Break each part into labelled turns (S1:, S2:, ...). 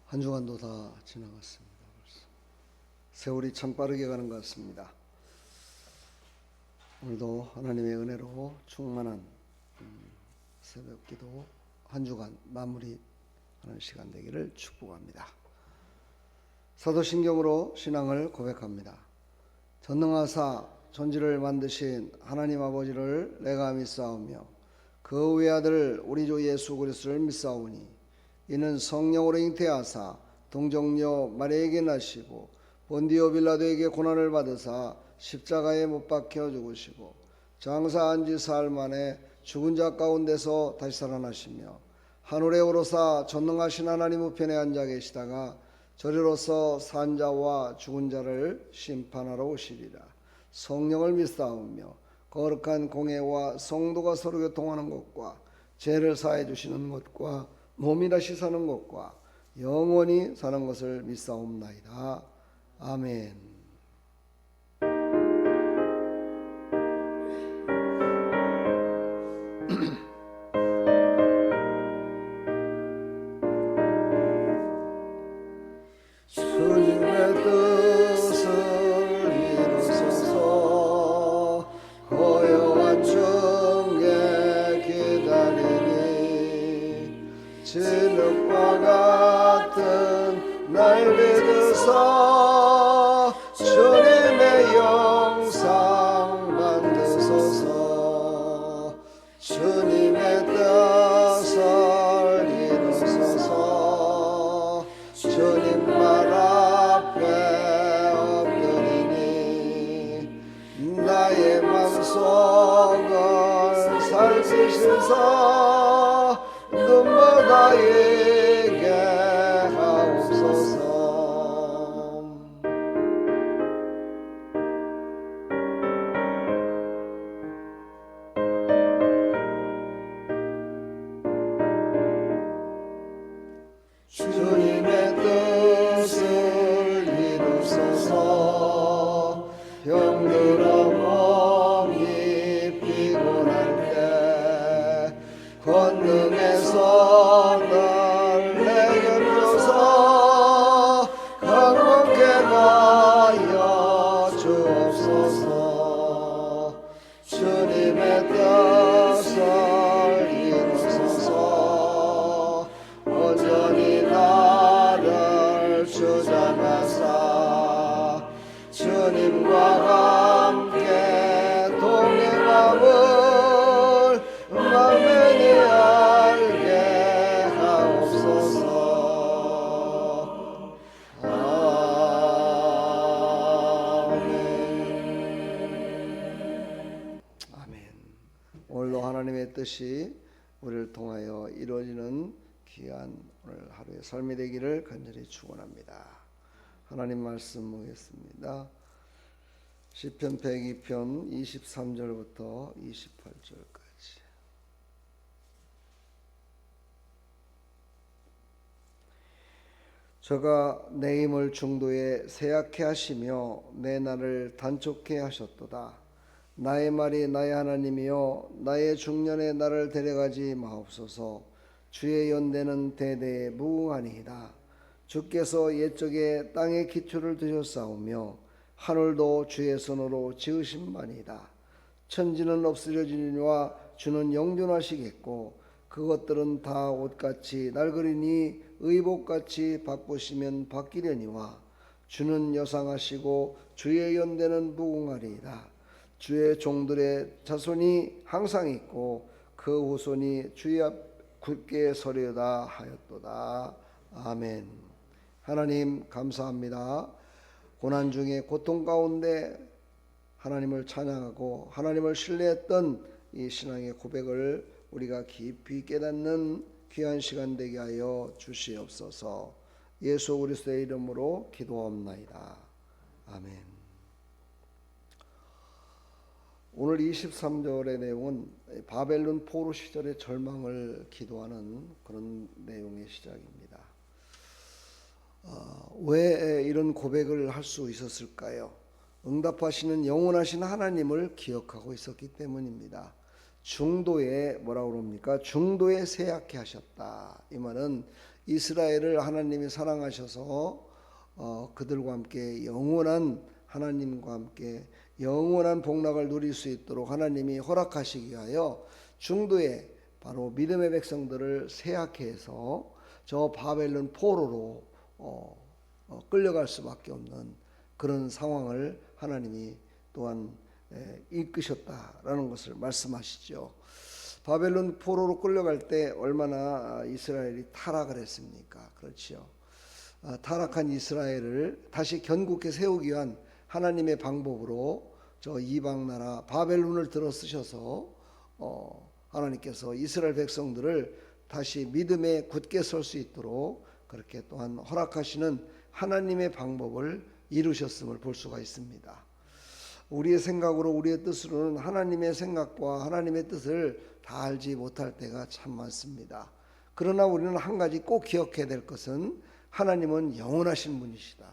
S1: 한 주간도 다 지나갔습니다. 벌써. 세월이 참 빠르게 가는 것 같습니다. 오늘도 하나님의 은혜로 충만한 새벽기도 한 주간 마무리하는 시간 되기를 축복합니다. 사도신경으로 신앙을 고백합니다. 전능하사 천지를 만드신 하나님 아버지를 내가 믿사오며 그 외아들 우리 주 예수 그리스도를 믿사오니 이는 성령으로 잉태하사 동정녀 마리아에게 나시고 본디오 빌라도에게 고난을 받으사 십자가에 못 박혀 죽으시고 장사한 지 사흘 만에 죽은 자 가운데서 다시 살아나시며 하늘에 오르사 전능하신 하나님 우편에 앉아 계시다가 저리로서 산 자와 죽은 자를 심판하러 오시리라. 성령을 믿사오며 거룩한 공회와 성도가 서로 교통하는 것과 죄를 사해 주시는 것과 몸이 다시 사는 것과 영원히 사는 것을 믿사옵나이다. 아멘. 주님의 뜻을 이루소서. 고요한 중에 기다리니 진흙과 같은 날 믿으사 주님의 영상 만드소서. 주님의 뜻을 이루소서. 주님 말 앞에 엎드리니 나의 맘속을 살피시사 눈보다 이게 하옵소서. 주님의 뜻을 이루소서. 병들어 몸이 피곤할 때 권능에서 날 내게 펴서 강건케 하여 주옵소서. 주님의 뜻을 이루소서. 온전히 나를 주장하사 주님과 함께 동행함을 만면히 알게 하옵소서. 아멘. 아멘. 오늘도 하나님의 뜻이 우리를 통하여 이루어지는 귀한 오늘 하루의 삶이 되기를 간절히 축원합니다. 하나님 말씀 보겠습니다. 시편 102편 23절부터 28절까지. 저가 내 힘을 중도에 쇠약케 하시며 내 날을 단촉케 하셨도다. 나의 말이 나의 하나님이여 나의 중년에 나를 데려가지 마옵소서. 주의 연대는 대대에 무궁하니이다. 주께서 옛적에 땅의 기초를 두셨사오며 하늘도 주의 손으로 지으신 바니이다. 천지는 없어지니와 주는 영존하시겠고 그것들은 다 옷같이 낡으리니 의복같이 바꾸시면 바뀌려니와 주는 여상하시고 주의 연대는 무궁하리이다. 주의 종들의 자손이 항상 있고 그 후손이 주의 앞 굳게 서려다 하였도다. 아멘. 하나님 감사합니다. 고난 중에 고통 가운데 하나님을 찬양하고 하나님을 신뢰했던 이 신앙의 고백을 우리가 깊이 깨닫는 귀한 시간 되게 하여 주시옵소서. 예수 그리스도의 이름으로 기도하옵나이다. 아멘. 오늘 23절의 내용은 바벨론 포로 시절의 절망을 기도하는 그런 내용의 시작입니다. 왜 이런 고백을 할 수 있었을까요? 응답하시는 영원하신 하나님을 기억하고 있었기 때문입니다. 중도에 뭐라고 그럽니까? 중도에 쇠약해 하셨다. 이 말은 이스라엘을 하나님이 사랑하셔서 그들과 함께 영원한 하나님과 함께 영원한 복락을 누릴 수 있도록 하나님이 허락하시기 위하여 중도에 바로 믿음의 백성들을 쇠약해 해서 저 바벨론 포로로 끌려갈 수밖에 없는 그런 상황을 하나님이 또한 이끄셨다라는 것을 말씀하시죠. 바벨론 포로로 끌려갈 때 얼마나 이스라엘이 타락을 했습니까? 그렇지요. 타락한 이스라엘을 다시 견고히 세우기 위한 하나님의 방법으로 저 이방 나라 바벨론을 들어 쓰셔서 하나님께서 이스라엘 백성들을 다시 믿음에 굳게 설 수 있도록 그렇게 또한 허락하시는 하나님의 방법을 이루셨음을 볼 수가 있습니다. 우리의 생각으로 우리의 뜻으로는 하나님의 생각과 하나님의 뜻을 다 알지 못할 때가 참 많습니다. 그러나 우리는 한 가지 꼭 기억해야 될 것은 하나님은 영원하신 분이시다.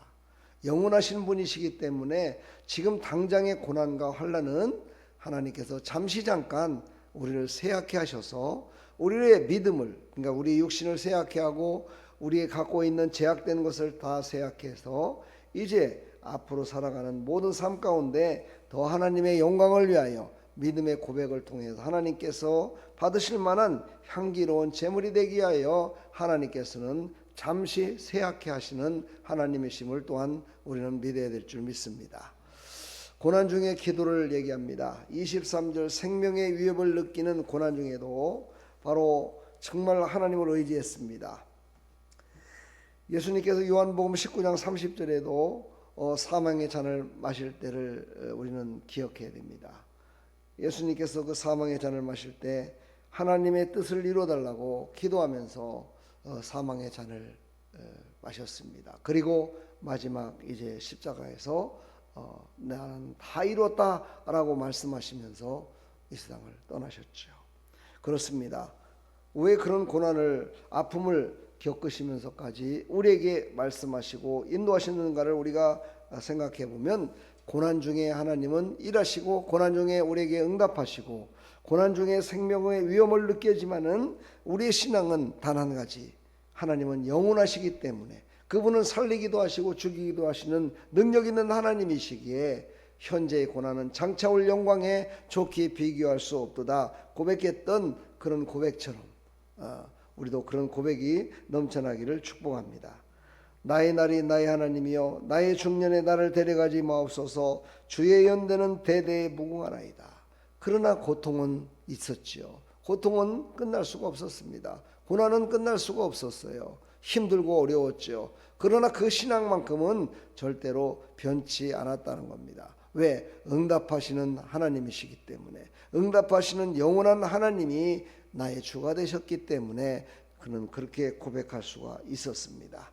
S1: 영원하신 분이시기 때문에 지금 당장의 고난과 환난은 하나님께서 잠시 잠깐 우리를 쇠약해 하셔서 우리의 믿음을, 그러니까 우리 육신을 쇠약해 하고 우리의 갖고 있는 제약된 것을 다 쇠약해 해서 이제 앞으로 살아가는 모든 삶 가운데 더 하나님의 영광을 위하여 믿음의 고백을 통해서 하나님께서 받으실 만한 향기로운 제물이 되기 위하여 하나님께서는 잠시 쇠약해 하시는 하나님이심을 또한 우리는 믿어야 될 줄 믿습니다. 고난 중에 기도를 얘기합니다. 23절 생명의 위협을 느끼는 고난 중에도 바로 정말 하나님을 의지했습니다. 예수님께서 요한복음 19장 30절에도 사망의 잔을 마실 때를 우리는 기억해야 됩니다. 예수님께서 그 사망의 잔을 마실 때 하나님의 뜻을 이루어달라고 기도하면서 사망의 잔을 마셨습니다. 그리고 마지막 이제 십자가에서 나는 다 이루었다라고 말씀하시면서 이 세상을 떠나셨죠. 그렇습니다. 왜 그런 고난을 아픔을 겪으시면서까지 우리에게 말씀하시고 인도하시는가를 우리가 생각해 보면 고난 중에 하나님은 일하시고 고난 중에 우리에게 응답하시고 고난 중에 생명의 위험을 느끼지만은 우리의 신앙은 단 한 가지, 하나님은 영원하시기 때문에 그분은 살리기도 하시고 죽이기도 하시는 능력 있는 하나님이시기에 현재의 고난은 장차 올 영광에 좋게 비교할 수 없도다 고백했던 그런 고백처럼 우리도 그런 고백이 넘쳐나기를 축복합니다. 나의 날이 나의 하나님이여 나의 중년에 나를 데려가지 마옵소서. 주의 연대는 대대에 무궁하나이다. 그러나 고통은 있었지요. 고통은 끝날 수가 없었습니다. 고난은 끝날 수가 없었어요. 힘들고 어려웠죠. 그러나 그 신앙만큼은 절대로 변치 않았다는 겁니다. 왜? 응답하시는 하나님이시기 때문에, 응답하시는 영원한 하나님이 나의 주가 되셨기 때문에 그는 그렇게 고백할 수가 있었습니다.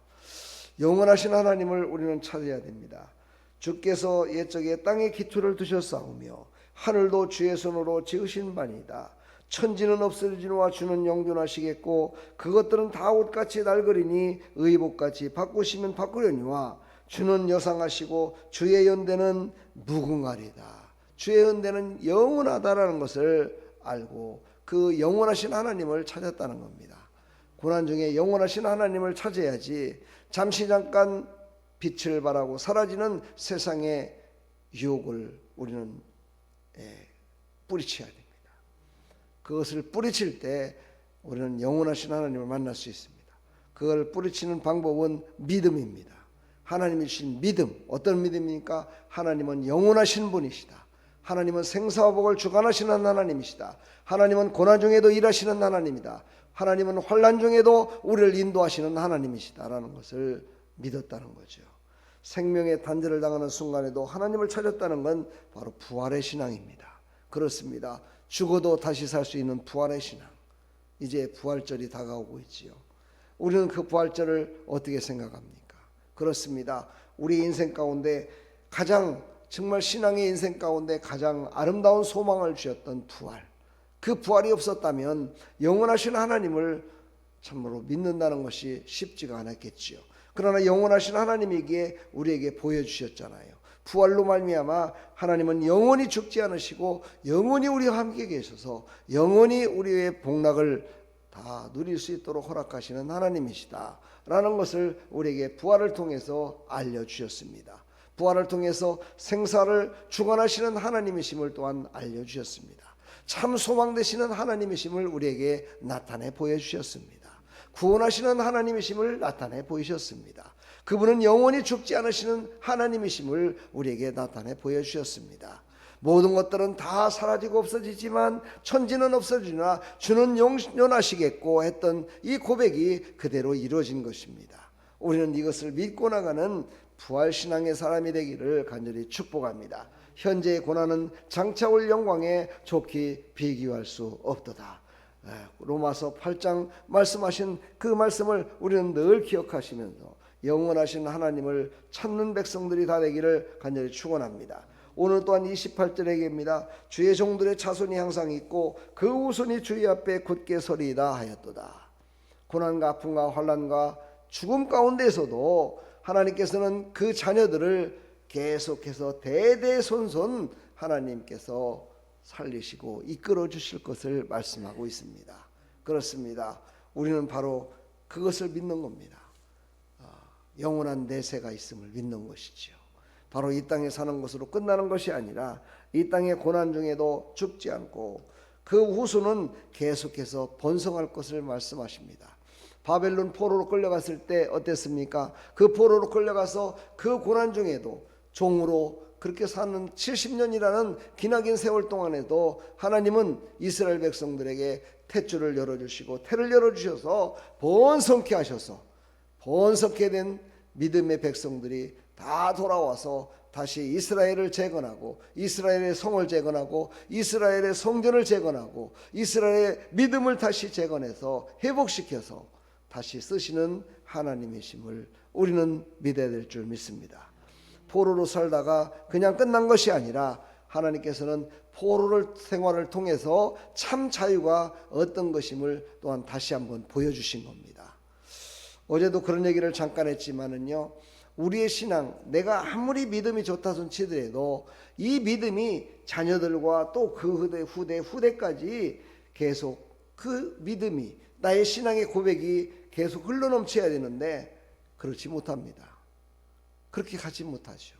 S1: 영원하신 하나님을 우리는 찾아야 됩니다. 주께서 옛적에 땅에 기초를 두셨사오며 하늘도 주의 손으로 지으신 바니이다. 천지는 없어지노와 주는 영존하시겠고 그것들은 다 옷같이 날거리니 의복같이 바꾸시면 바꾸려니와 주는 여상하시고 주의 연대는 무궁하리다. 주의 연대는 영원하다라는 것을 알고 그 영원하신 하나님을 찾았다는 겁니다. 고난 중에 영원하신 하나님을 찾아야지 잠시 잠깐 빛을 발하고 사라지는 세상의 유혹을 우리는 뿌리쳐야 됩니다. 그것을 뿌리칠 때 우리는 영원하신 하나님을 만날 수 있습니다. 그걸 뿌리치는 방법은 믿음입니다. 하나님이 주신 믿음, 어떤 믿음입니까? 하나님은 영원하신 분이시다. 하나님은 생사와 복을 주관하시는 하나님이시다. 하나님은 고난 중에도 일하시는 하나님이다. 하나님은 환난 중에도 우리를 인도하시는 하나님이시다라는 것을 믿었다는 거죠. 생명의 단절을 당하는 순간에도 하나님을 찾았다는 건 바로 부활의 신앙입니다. 그렇습니다. 죽어도 다시 살 수 있는 부활의 신앙. 이제 부활절이 다가오고 있지요. 우리는 그 부활절을 어떻게 생각합니까? 그렇습니다. 우리 인생 가운데 가장 정말 신앙의 인생 가운데 가장 아름다운 소망을 주셨던 부활. 그 부활이 없었다면 영원하신 하나님을 참으로 믿는다는 것이 쉽지가 않았겠지요. 그러나 영원하신 하나님에게 우리에게 보여주셨잖아요. 부활로 말미암아 하나님은 영원히 죽지 않으시고 영원히 우리와 함께 계셔서 영원히 우리의 복락을 다 누릴 수 있도록 허락하시는 하나님이시다 라는 것을 우리에게 부활을 통해서 알려주셨습니다. 부활을 통해서 생사를 주관하시는 하나님이심을 또한 알려주셨습니다. 참 소망 되시는 하나님이심을 우리에게 나타내 보여주셨습니다. 구원하시는 하나님이심을 나타내 보이셨습니다. 그분은 영원히 죽지 않으시는 하나님이심을 우리에게 나타내 보여주셨습니다. 모든 것들은 다 사라지고 없어지지만 천지는 없어지나 주는 영원하시겠고 했던 이 고백이 그대로 이루어진 것입니다. 우리는 이것을 믿고 나가는 부활신앙의 사람이 되기를 간절히 축복합니다. 현재의 고난은 장차 올 영광에 좋게 비교할 수 없도다. 로마서 8장 말씀하신 그 말씀을 우리는 늘 기억하시면서 영원하신 하나님을 찾는 백성들이 다 되기를 간절히 축원합니다. 오늘 또한 28절에게입니다. 주의 종들의 자손이 항상 있고 그 후손이 주의 앞에 굳게 서리이다 하였도다. 고난과 아픔과 환난과 죽음 가운데서도 하나님께서는 그 자녀들을 계속해서 대대손손 하나님께서 살리시고 이끌어 주실 것을 말씀하고 있습니다. 그렇습니다. 우리는 바로 그것을 믿는 겁니다. 영원한 내세가 있음을 믿는 것이지요. 바로 이 땅에 사는 것으로 끝나는 것이 아니라 이 땅의 고난 중에도 죽지 않고 그 후손은 계속해서 번성할 것을 말씀하십니다. 바벨론 포로로 끌려갔을 때 어땠습니까? 그 포로로 끌려가서 그 고난 중에도 종으로 그렇게 사는 70년이라는 기나긴 세월 동안에도 하나님은 이스라엘 백성들에게 탯줄을 열어주시고 태를 열어주셔서 번성케 하셔서 번성케 된 믿음의 백성들이 다 돌아와서 다시 이스라엘을 재건하고 이스라엘의 성을 재건하고 이스라엘의 성전을 재건하고 이스라엘의 믿음을 다시 재건해서 회복시켜서 다시 쓰시는 하나님이심을 우리는 믿어야 될 줄 믿습니다. 포로로 살다가 그냥 끝난 것이 아니라 하나님께서는 포로를 생활을 통해서 참 자유가 어떤 것임을 또한 다시 한번 보여주신 겁니다. 어제도 그런 얘기를 잠깐 했지만은요, 우리의 신앙, 내가 아무리 믿음이 좋다 손 치더라도 이 믿음이 자녀들과 또 그 후대까지 계속 그 믿음이 나의 신앙의 고백이 계속 흘러넘쳐야 되는데 그렇지 못합니다. 그렇게 가지 못하죠.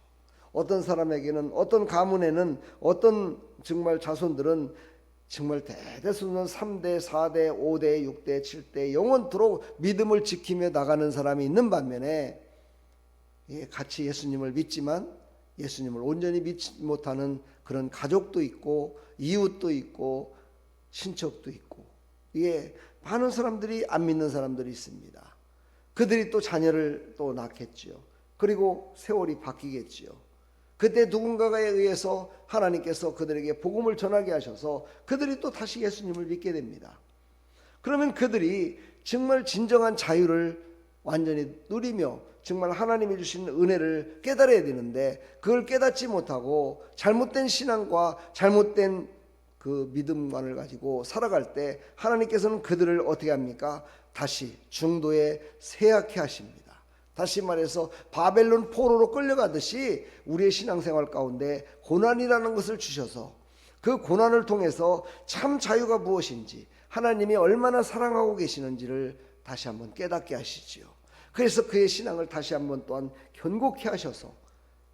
S1: 어떤 사람에게는, 어떤 가문에는, 어떤 정말 자손들은 정말 대대손손 3대, 4대, 5대, 6대, 7대 영원토록 믿음을 지키며 나가는 사람이 있는 반면에 같이 예수님을 믿지만 예수님을 온전히 믿지 못하는 그런 가족도 있고 이웃도 있고 친척도 있고 많은 사람들이 안 믿는 사람들이 있습니다. 그들이 또 자녀를 또 낳겠지요. 그리고 세월이 바뀌겠지요. 그때 누군가에 의해서 하나님께서 그들에게 복음을 전하게 하셔서 그들이 또 다시 예수님을 믿게 됩니다. 그러면 그들이 정말 진정한 자유를 완전히 누리며 정말 하나님이 주신 은혜를 깨달아야 되는데 그걸 깨닫지 못하고 잘못된 신앙과 잘못된 그 믿음관을 가지고 살아갈 때 하나님께서는 그들을 어떻게 합니까? 다시 중도에 쇠약해 하십니다. 다시 말해서 바벨론 포로로 끌려가듯이 우리의 신앙생활 가운데 고난이라는 것을 주셔서 그 고난을 통해서 참 자유가 무엇인지 하나님이 얼마나 사랑하고 계시는지를 다시 한번 깨닫게 하시지요. 그래서 그의 신앙을 다시 한번 또한 견고케 하셔서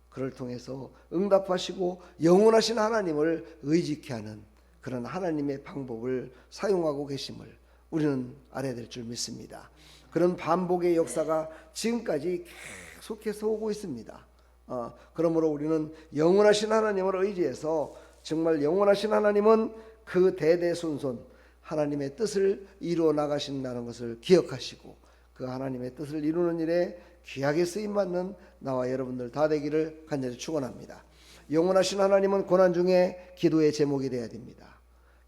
S1: 그를 통해서 응답하시고 영원하신 하나님을 의지케 하는 그런 하나님의 방법을 사용하고 계심을 우리는 알아야 될 줄 믿습니다. 그런 반복의 역사가 지금까지 계속해서 오고 있습니다. 그러므로 우리는 영원하신 하나님을 의지해서 정말 영원하신 하나님은 그 대대손손 하나님의 뜻을 이루어 나가신다는 것을 기억하시고 그 하나님의 뜻을 이루는 일에 귀하게 쓰임받는 나와 여러분들 다 되기를 간절히 축원합니다. 영원하신 하나님은 고난 중에 기도의 제목이 되어야 됩니다.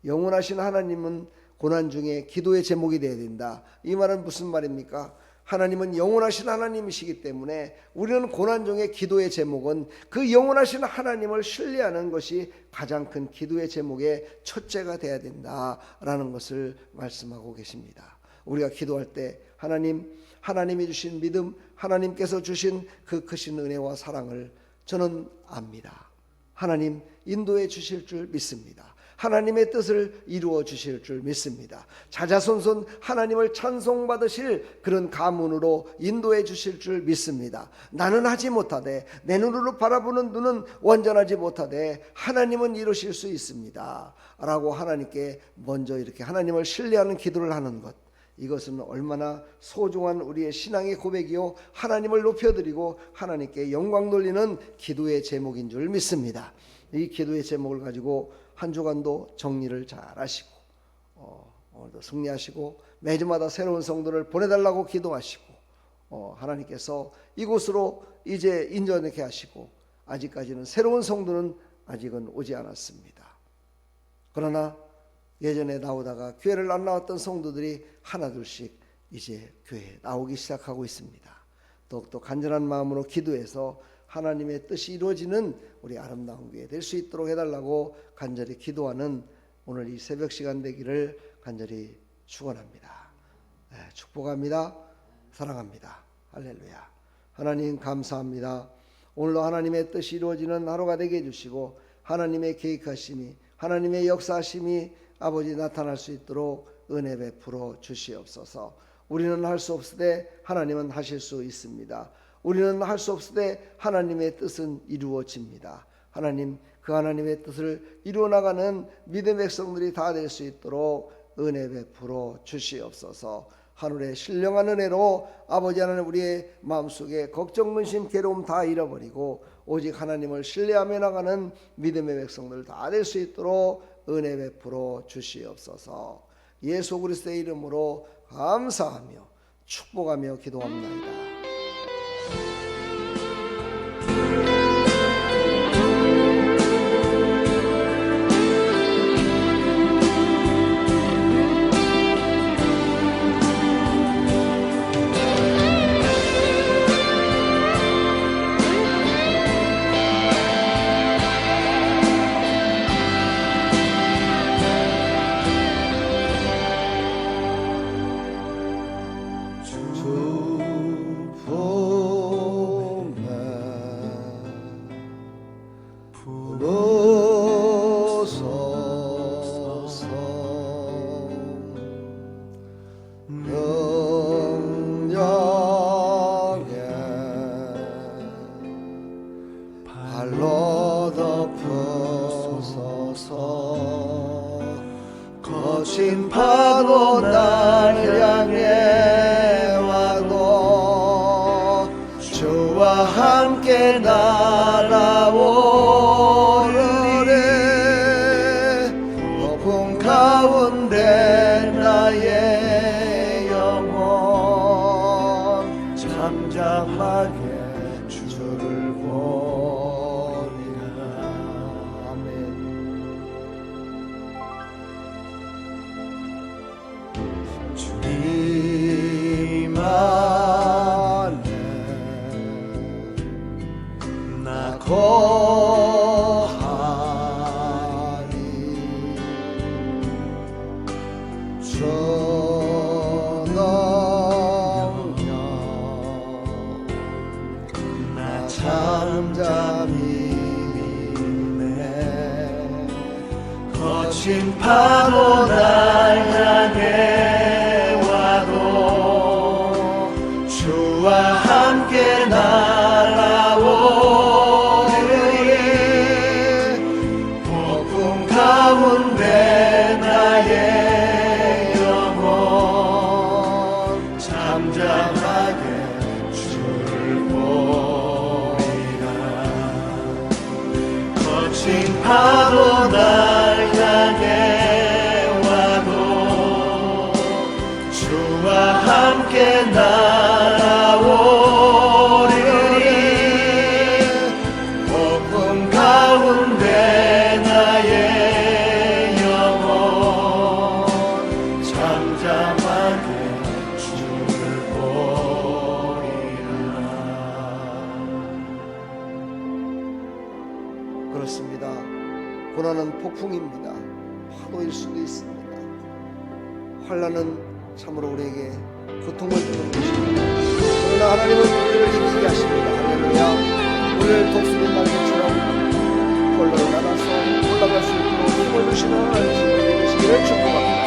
S1: 영원하신 하나님은 고난 중에 기도의 제목이 되어야 된다. 이 말은 무슨 말입니까? 하나님은 영원하신 하나님이시기 때문에 우리는 고난 중에 기도의 제목은 그 영원하신 하나님을 신뢰하는 것이 가장 큰 기도의 제목의 첫째가 되어야 된다라는 것을 말씀하고 계십니다. 우리가 기도할 때 하나님이 주신 믿음, 하나님께서 주신 그 크신 은혜와 사랑을 저는 압니다. 하나님 인도해 주실 줄 믿습니다. 하나님의 뜻을 이루어 주실 줄 믿습니다. 자자손손 하나님을 찬송받으실 그런 가문으로 인도해 주실 줄 믿습니다. 나는 하지 못하되, 내 눈으로 바라보는 눈은 완전하지 못하되 하나님은 이루실 수 있습니다 라고 하나님께 먼저 이렇게 하나님을 신뢰하는 기도를 하는 것, 이것은 얼마나 소중한 우리의 신앙의 고백이요, 하나님을 높여드리고 하나님께 영광 돌리는 기도의 제목인 줄 믿습니다. 이 기도의 제목을 가지고 한 주간도 정리를 잘 하시고 오늘도 승리하시고 매주마다 새로운 성도를 보내달라고 기도하시고 하나님께서 이곳으로 이제 인도하게 하시고, 아직까지는 새로운 성도는 아직은 오지 않았습니다. 그러나 예전에 나오다가 교회를 안 나왔던 성도들이 하나둘씩 이제 교회에 나오기 시작하고 있습니다. 더욱더 간절한 마음으로 기도해서 하나님의 뜻이 이루어지는 우리 아름다운 교회 될 수 있도록 해달라고 간절히 기도하는 오늘 이 새벽 시간 되기를 간절히 축원합니다. 축복합니다. 사랑합니다. 할렐루야. 하나님 감사합니다. 오늘도 하나님의 뜻이 이루어지는 하루가 되게 해주시고 하나님의 계획하심이, 하나님의 역사하심이 아버지 나타날 수 있도록 은혜 베풀어 주시옵소서. 우리는 할 수 없으되 하나님은 하실 수 있습니다. 우리는 할 수 없으되 하나님의 뜻은 이루어집니다. 하나님, 그 하나님의 뜻을 이루어 나가는 믿음의 백성들이 다 될 수 있도록 은혜 베풀어 주시옵소서. 하늘의 신령한 은혜로 아버지 하나님, 우리의 마음속에 걱정, 근심, 괴로움 다 잃어버리고 오직 하나님을 신뢰하며 나가는 믿음의 백성들 다 될 수 있도록 은혜 베풀어 주시옵소서. 예수 그리스도의 이름으로 감사하며 축복하며 기도합니다. 거친 파도 날 향해 와도 주와 함께 날아오르리. 폭풍 가운데 나의 영혼 잠잠하게 주를 보리라. 아멘. 주님 안에 나 거하니 저 능력 나 잠잠히 믿네. 거친 파도 날 향해 와도 주와 함께 날아오리. 폭풍 가운데 나의 영혼 잠잠하게 주를 보리라. 거친 파도 날 향해 와도 주와 함께 날아오리니. 폭풍 가운데 나의 영혼 잠잠하게 주를 보리라. 그렇습니다. 고난은 폭풍입니다. 파도일 수도 있습니다. 환난은 참으로 우리에게 고통을 주는 것입니다. 그러나 하나님은 우리를 이기게 하십니다. 할렐루야. 우리를 우리를 독수리 날개처럼 홀로 날아서 올라갈 수 있도록 힘을 주시는 하나님을 믿으시기를 축복합니다.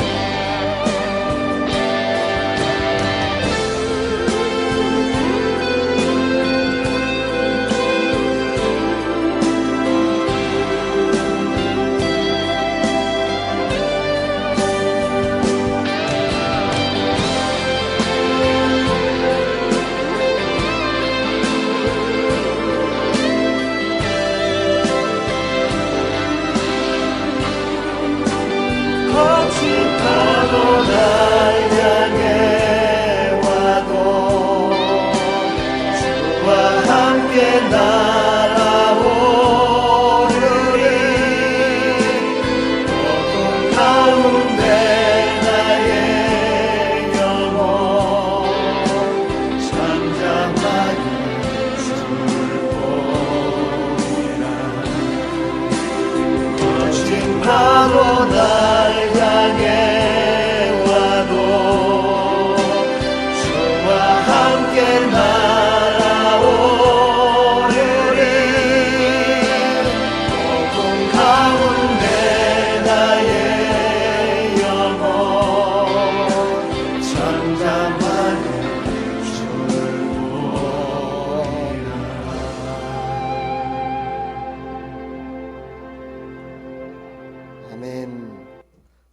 S1: 아멘.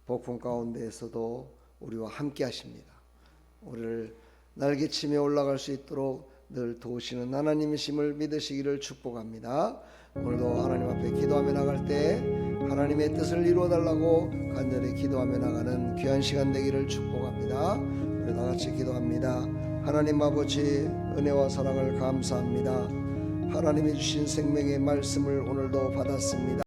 S1: 폭풍 가운데에서도 우리와 함께 하십니다. 우리를 날개치며 올라갈 수 있도록 늘 도우시는 하나님이심을 믿으시기를 축복합니다. 오늘도 하나님 앞에 기도하며 나갈 때 하나님의 뜻을 이루어달라고 간절히 기도하며 나가는 귀한 시간 되기를 축복합니다. 우리 다같이 기도합니다. 하나님 아버지, 은혜와 사랑을 감사합니다. 하나님이 주신 생명의 말씀을 오늘도 받았습니다.